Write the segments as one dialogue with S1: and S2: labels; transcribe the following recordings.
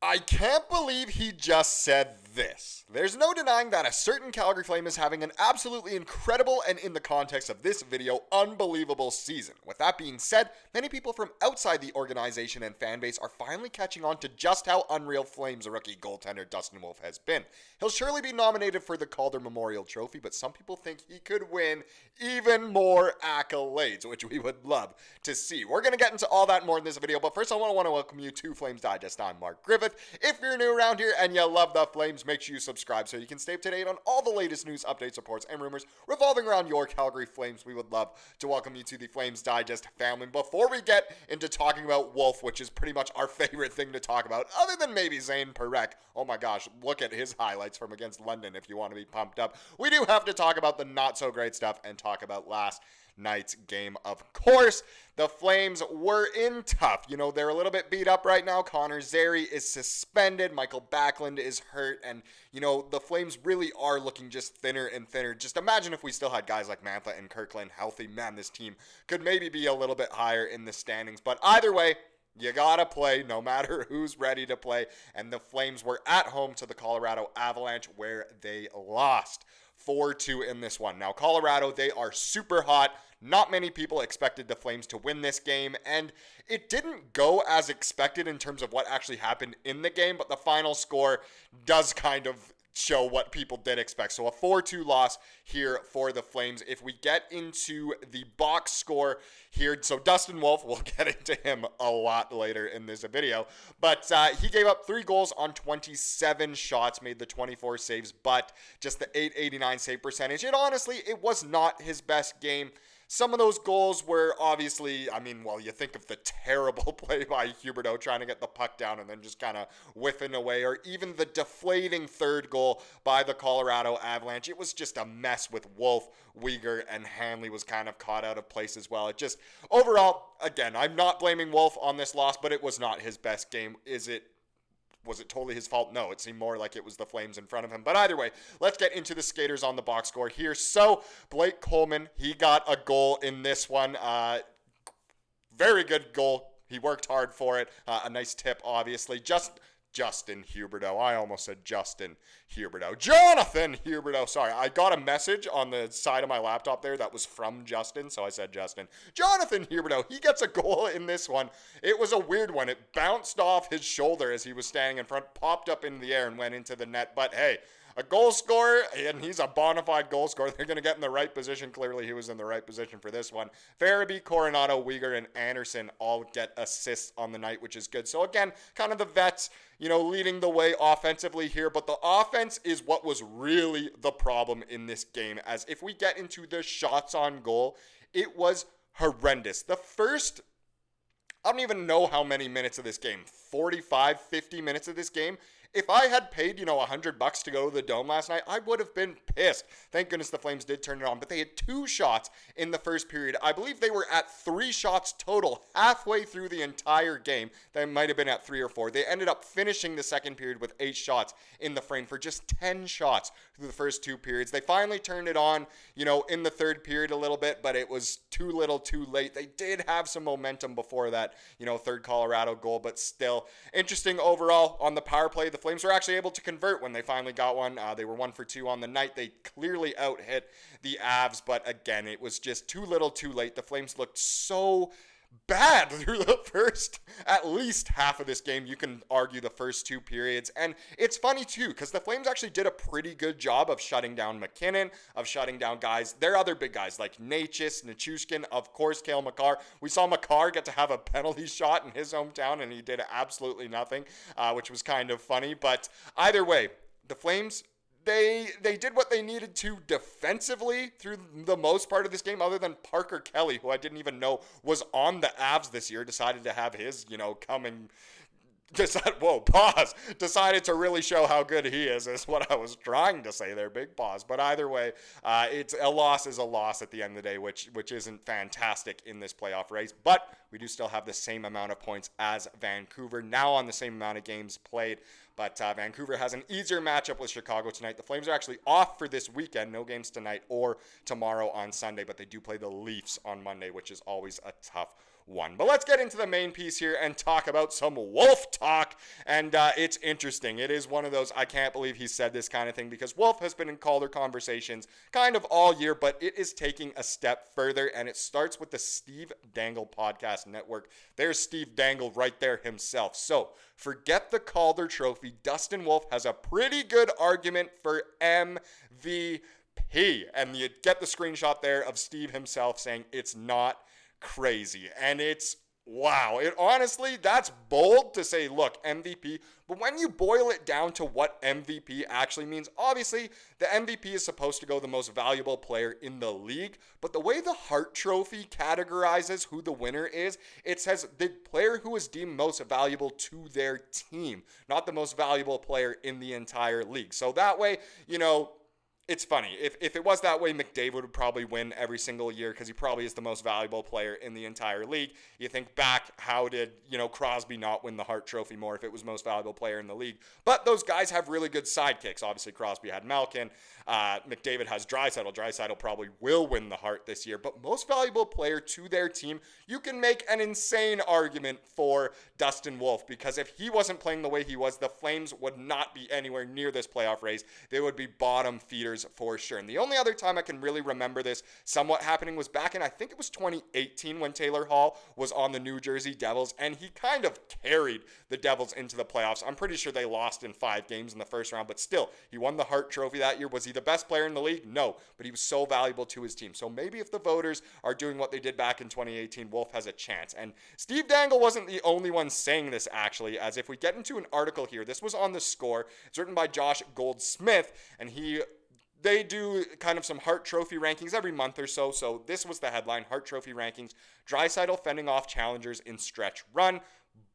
S1: I can't believe he just said this. There's no denying that a certain Calgary Flame is having an absolutely incredible and, in the context of this video, unbelievable season. With that being said, many people from outside the organization and fan base are finally catching on to just how unreal Flames rookie goaltender Dustin Wolf has been. He'll surely be nominated for the Calder Memorial Trophy, but some people think he could win even more accolades, which we would love to see. We're going to get into all that and more in this video, but first I want to welcome you to Flames Digest. I'm Mark Griffith. If you're new around here and you love the Flames, make sure you subscribe so you can stay up to date on all the latest news, updates, reports, and rumors revolving around your Calgary Flames. We would love to welcome you to the Flames Digest family. Before we get into talking about Wolf, which is pretty much our favorite thing to talk about, other than maybe Zane Parekh, oh my gosh, look at his highlights from against London if you want to be pumped up. We do have to talk about the not so great stuff and talk about last night's game. Of course, the Flames were in tough. You know, they're a little bit beat up right now. Connor Zary is suspended. Michael Backlund is hurt. And, you know, the Flames really are looking just thinner and thinner. Just imagine if we still had guys like Mantha and Kirkland healthy. Man, this team could maybe be a little bit higher in the standings. But either way, you gotta play no matter who's ready to play. And the Flames were at home to the Colorado Avalanche, where they lost 4-2 in this one. Now, Colorado, they are super hot. Not many people expected the Flames to win this game, and it didn't go as expected in terms of what actually happened in the game, but the final score does kind of show what people did expect. So a 4-2 loss here for the Flames. If we get into the box score here, so Dustin Wolf, we'll get into him a lot later in this video, but he gave up 3 goals on 27 shots, made the 24 saves, but just the .889 save percentage. And honestly, it was not his best game. Some of those goals were obviously, I mean, well, you think of the terrible play by Huberdeau trying to get the puck down and then just kind of whiffing away, or even the deflating third goal by the Colorado Avalanche. It was just a mess with Wolf, Weegar, and Hanley was kind of caught out of place as well. It just, overall, again, I'm not blaming Wolf on this loss, but it was not his best game. Was it totally his fault? No, it seemed more like it was the Flames in front of him. But either way, let's get into the skaters on the box score here. So, Blake Coleman, he got a goal in this one. Very good goal. He worked hard for it. A nice tip, obviously. Justin Huberdeau. I almost said Justin Huberdeau. Jonathan Huberdeau. Sorry, I got a message on the side of my laptop there that was from Justin, so I said Justin. Jonathan Huberdeau. He gets a goal in this one. It was a weird one. It bounced off his shoulder as he was standing in front, popped up in the air and went into the net. But hey, a goal scorer, and he's a bona fide goal scorer. They're going to get in the right position. Clearly, he was in the right position for this one. Farabee, Coronato, Weegar, and Andersson all get assists on the night, which is good. So again, kind of the vets, you know, leading the way offensively here. But the offense is what was really the problem in this game. As if we get into the shots on goal, it was horrendous. The first, I don't even know how many minutes of this game, 45, 50 minutes of this game. If I had paid, you know, $100 to go to the Dome last night, I would have been pissed. Thank goodness the Flames did turn it on, but they had 2 shots in the first period. I believe they were at 3 shots total halfway through the entire game. They might have been at 3 or 4. They ended up finishing the second period with 8 shots in the frame for just 10 shots through the first 2 periods. They finally turned it on, you know, in the third period a little bit, but it was too little too late. They did have some momentum before that, you know, third Colorado goal, but still interesting overall on the power play. The Flames were actually able to convert when they finally got one. They were 1 for 2 on the night. They clearly out-hit the Avs, but again, it was just too little too late. The Flames looked so bad through the first, at least half of this game. You can argue the first 2 periods. And it's funny too, because the Flames actually did a pretty good job of shutting down McKinnon, of shutting down guys, their other big guys like Necas, Nichushkin, of course, Cale Makar. We saw Makar get to have a penalty shot in his hometown, and he did absolutely nothing, which was kind of funny. But either way, the Flames, They did what they needed to defensively through the most part of this game, other than Parker Kelly, who I didn't even know was on the Avs this year, decided to have his, you know, decided to really show how good he is what I was trying to say there, big pause. But either way, it's a loss is a loss at the end of the day, which isn't fantastic in this playoff race. But we do still have the same amount of points as Vancouver, now on the same amount of games played. But Vancouver has an easier matchup with Chicago tonight. The Flames are actually off for this weekend. No games tonight or tomorrow on Sunday, but they do play the Leafs on Monday, which is always a tough one. But let's get into the main piece here and talk about some Wolf talk. And it's interesting. It is one of those, I can't believe he said this kind of thing, because Wolf has been in Calder conversations kind of all year, but it is taking a step further, and it starts with the Steve Dangle Podcast Network. There's Steve Dangle right there himself. So forget the Calder Trophy. Dustin Wolf has a pretty good argument for MVP. And you get the screenshot there of Steve himself saying it's not crazy. And it's, wow, it honestly, that's bold to say, look, MVP. But when you boil it down to what MVP actually means, obviously the MVP is supposed to go the most valuable player in the league. But the way the Hart Trophy categorizes who the winner is, it says the player who is deemed most valuable to their team, not the most valuable player in the entire league. So that way, it's funny. If it was that way, McDavid would probably win every single year because he probably is the most valuable player in the entire league. You think back, how did, Crosby not win the Hart Trophy more if it was most valuable player in the league? But those guys have really good sidekicks. Obviously, Crosby had Malkin. McDavid has Draisaitl. Draisaitl probably will win the Hart this year. But most valuable player to their team, you can make an insane argument for Dustin Wolf, because if he wasn't playing the way he was, the Flames would not be anywhere near this playoff race. They would be bottom feeders for sure. And the only other time I can really remember this somewhat happening was back in, I think it was 2018, when Taylor Hall was on the New Jersey Devils, and he kind of carried the Devils into the playoffs. I'm pretty sure they lost in 5 games in the first round, but still, he won the Hart Trophy that year. Was he the best player in the league? No, but he was so valuable to his team. So maybe if the voters are doing what they did back in 2018, Wolf has a chance. And Steve Dangle wasn't the only one saying this, actually, as if we get into an article here, this was on The Score. It's written by Josh Goldsmith, and they do kind of some Hart Trophy rankings every month or so. So this was the headline: Hart Trophy rankings, Draisaitl fending off challengers in stretch run.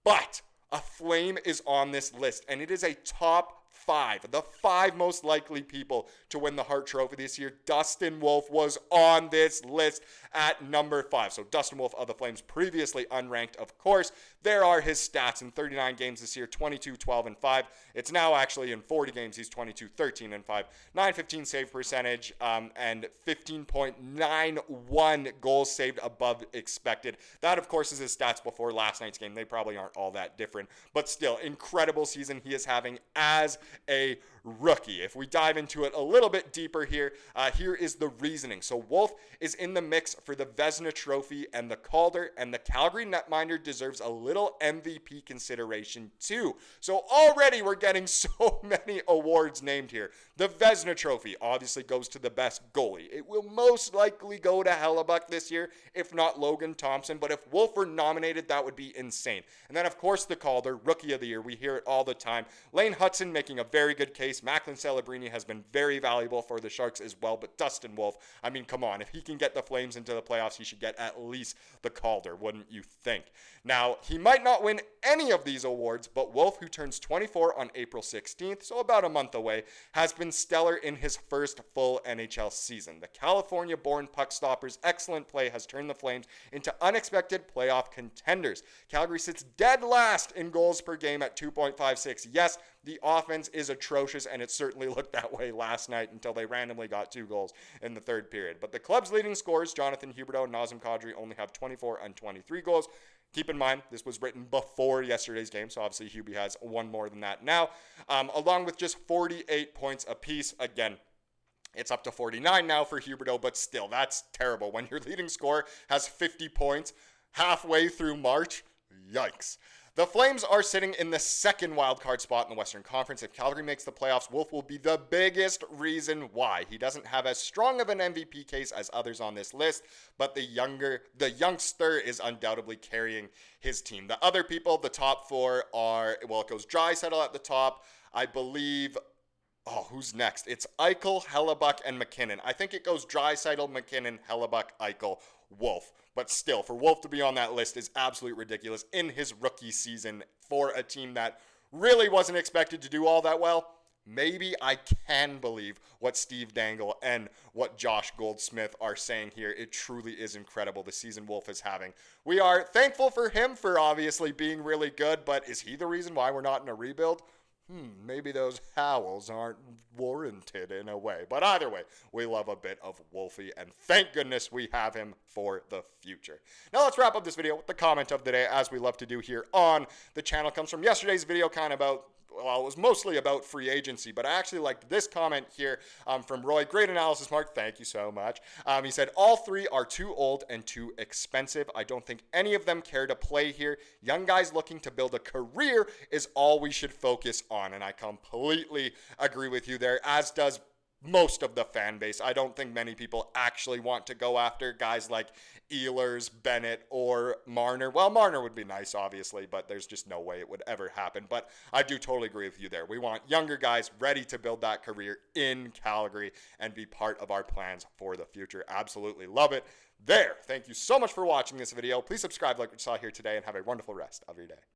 S1: But a Flame is on this list, and it is a top 5, the 5 most likely people to win the Hart Trophy this year. Dustin Wolf was on this list at number 5. So Dustin Wolf of the Flames, previously unranked, of course. There are his stats in 39 games this year: 22, 12, and 5. It's now actually in 40 games, he's 22, 13, and 5. 915 save percentage, and 15.91 goals saved above expected. That, of course, is his stats before last night's game. They probably aren't all that different, but still, incredible season he is having as a rookie. If we dive into it a little bit deeper here, here is the reasoning. So Wolf is in the mix for the Vezina Trophy and the Calder, and the Calgary netminder deserves a little MVP consideration too. So already we're getting so many awards named here. The Vezina Trophy obviously goes to the best goalie. It will most likely go to Hellebuck this year, if not Logan Thompson, but if Wolf were nominated, that would be insane. And then, of course, the Calder, Rookie of the Year. We hear it all the time. Lane Hudson making a very good case. Macklin Celebrini has been very valuable for the Sharks as well, but Dustin Wolf, I mean, come on. If he can get the Flames into the playoffs, he should get at least the Calder, wouldn't you think? Now, he might not win any of these awards, but Wolf, who turns 24 on April 16th, so about a month away, has been stellar in his first full NHL season. The California-born puck stopper's excellent play has turned the Flames into unexpected playoff contenders. Calgary sits dead last in goals per game at 2.56. Yes, the offense is atrocious, and it certainly looked that way last night until they randomly got 2 goals in the third period. But the club's leading scorers, Jonathan Huberdeau and Nazem Kadri, only have 24 and 23 goals. Keep in mind, this was written before yesterday's game, so obviously Hubie has 1 more than that now, along with just 48 points apiece. Again, it's up to 49 now for Huberdeau, but still, that's terrible. When your leading scorer has 50 points halfway through March, yikes. The Flames are sitting in the second wildcard spot in the Western Conference. If Calgary makes the playoffs, Wolf will be the biggest reason why. He doesn't have as strong of an MVP case as others on this list, but the youngster is undoubtedly carrying his team. The other people, the top 4 are, well, it goes Draisaitl at the top. I believe, who's next? It's Eichel, Hellebuck, and McKinnon. I think it goes Draisaitl, McKinnon, Hellebuck, Eichel, Wolf. But still, for Wolf to be on that list is absolutely ridiculous in his rookie season for a team that really wasn't expected to do all that well. Maybe I can believe what Steve Dangle and what Josh Goldsmith are saying here. It truly is incredible, the season Wolf is having. We are thankful for him for obviously being really good, but is he the reason why we're not in a rebuild? maybe those howls aren't warranted in a way. But either way, we love a bit of Wolfie, and thank goodness we have him for the future. Now let's wrap up this video with the comment of the day, as we love to do here on the channel. It comes from yesterday's video, kind of about, well, it was mostly about free agency, but I actually liked this comment here from Roy. Great analysis, Mark. Thank you so much. He said, all three are too old and too expensive. I don't think any of them care to play here. Young guys looking to build a career is all we should focus on. And I completely agree with you there, as does most of the fan base. I don't think many people actually want to go after guys like Ehlers, Bennett, or Marner. Well, Marner would be nice, obviously, but there's just no way it would ever happen. But I do totally agree with you there. We want younger guys ready to build that career in Calgary and be part of our plans for the future. Absolutely love it. There. Thank you so much for watching this video. Please subscribe like we saw here today, and have a wonderful rest of your day.